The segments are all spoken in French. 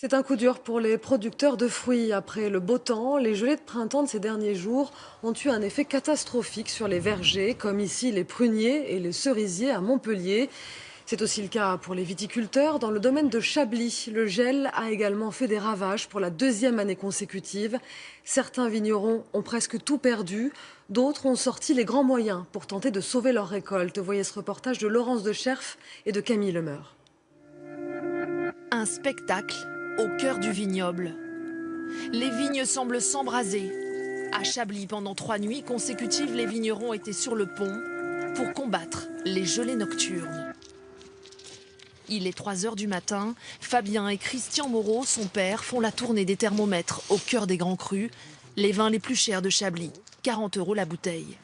C'est un coup dur pour les producteurs de fruits. Après le beau temps, les gelées de printemps de ces derniers jours ont eu un effet catastrophique sur les vergers, comme ici les pruniers et les cerisiers à Montpellier. C'est aussi le cas pour les viticulteurs. Dans le domaine de Chablis, le gel a également fait des ravages pour la deuxième année consécutive. Certains vignerons ont presque tout perdu. D'autres ont sorti les grands moyens pour tenter de sauver leur récolte. Voyez ce reportage de Laurence de Scherf et de Camille Lemeur. Un spectacle au cœur du vignoble. Les vignes semblent s'embraser. À Chablis, pendant 3 nuits consécutives, les vignerons étaient sur le pont pour combattre les gelées nocturnes. Il est 3 heures du matin. Fabien et Christian Moreau, son père, font la tournée des thermomètres au cœur des grands crus. Les vins les plus chers de Chablis, 40 € la bouteille.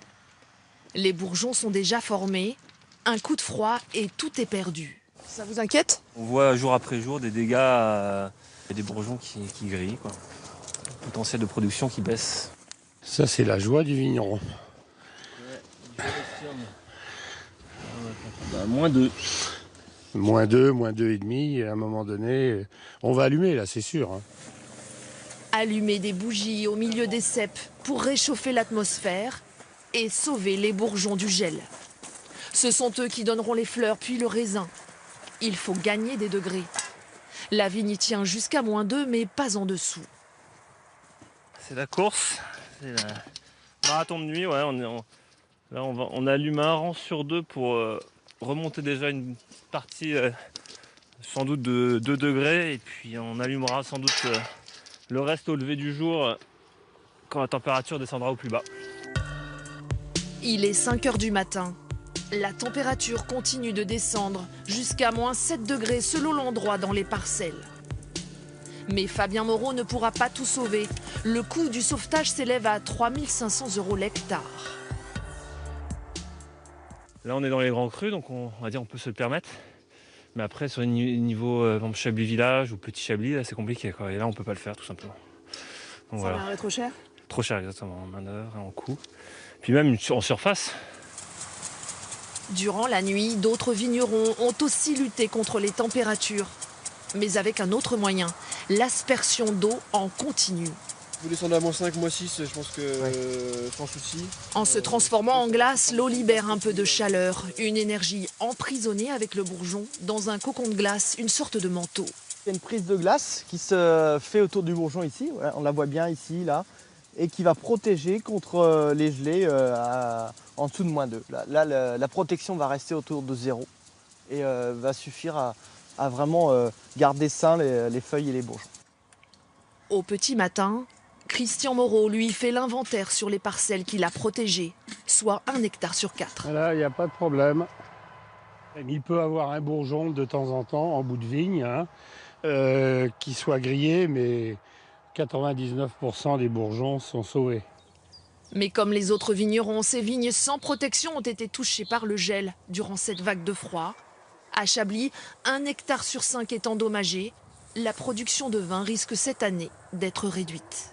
Les bourgeons sont déjà formés. Un coup de froid et tout est perdu. Ça vous inquiète? On voit jour après jour des dégâts, des bourgeons qui grillent, quoi. Le potentiel de production qui baisse. Ça, c'est la joie du vigneron. -2. -2 et demi, à un moment donné, on va allumer là, c'est sûr. Allumer des bougies au milieu des ceps pour réchauffer l'atmosphère et sauver les bourgeons du gel. Ce sont eux qui donneront les fleurs puis le raisin. Il faut gagner des degrés. La vigne tient jusqu'à -2, mais pas en dessous. C'est la course, c'est le marathon de nuit. Ouais, on allume un rang sur 2 pour remonter déjà une partie sans doute de 2 degrés. Et puis on allumera sans doute le reste au lever du jour quand la température descendra au plus bas. Il est 5 heures du matin. La température continue de descendre jusqu'à -7 degrés selon l'endroit dans les parcelles. Mais Fabien Moreau ne pourra pas tout sauver. Le coût du sauvetage s'élève à 3 500 € l'hectare. Là on est dans les grands crus, donc on va dire on peut se le permettre. Mais après sur les niveaux Chablis Village ou Petit Chablis, là c'est compliqué, quoi. Et là on peut pas le faire tout simplement. Donc, Ça va être trop cher? Trop cher exactement, en main-d'œuvre et en coût. Puis même en surface. Durant la nuit, d'autres vignerons ont aussi lutté contre les températures. Mais avec un autre moyen, l'aspersion d'eau en continu. Vous descendez à -5, -6, je pense que sans souci. En se transformant en glace, l'eau libère un peu de chaleur, une énergie emprisonnée avec le bourgeon dans un cocon de glace, une sorte de manteau. Il y a une prise de glace qui se fait autour du bourgeon ici, on la voit bien ici, là, et qui va protéger contre les gelées en dessous de -2. Là, la protection va rester autour de 0 et va suffire à vraiment garder sains les feuilles et les bourgeons. Au petit matin, Christian Moreau, lui, fait l'inventaire sur les parcelles qu'il a protégées, soit 1 hectare sur 4. Là, il n'y a pas de problème. Il peut avoir un bourgeon de temps en temps en bout de vigne, qui soit grillé, mais 99% des bourgeons sont sauvés. Mais comme les autres vignerons, ces vignes sans protection ont été touchées par le gel durant cette vague de froid. À Chablis, 1 hectare sur 5 est endommagé. La production de vin risque cette année d'être réduite.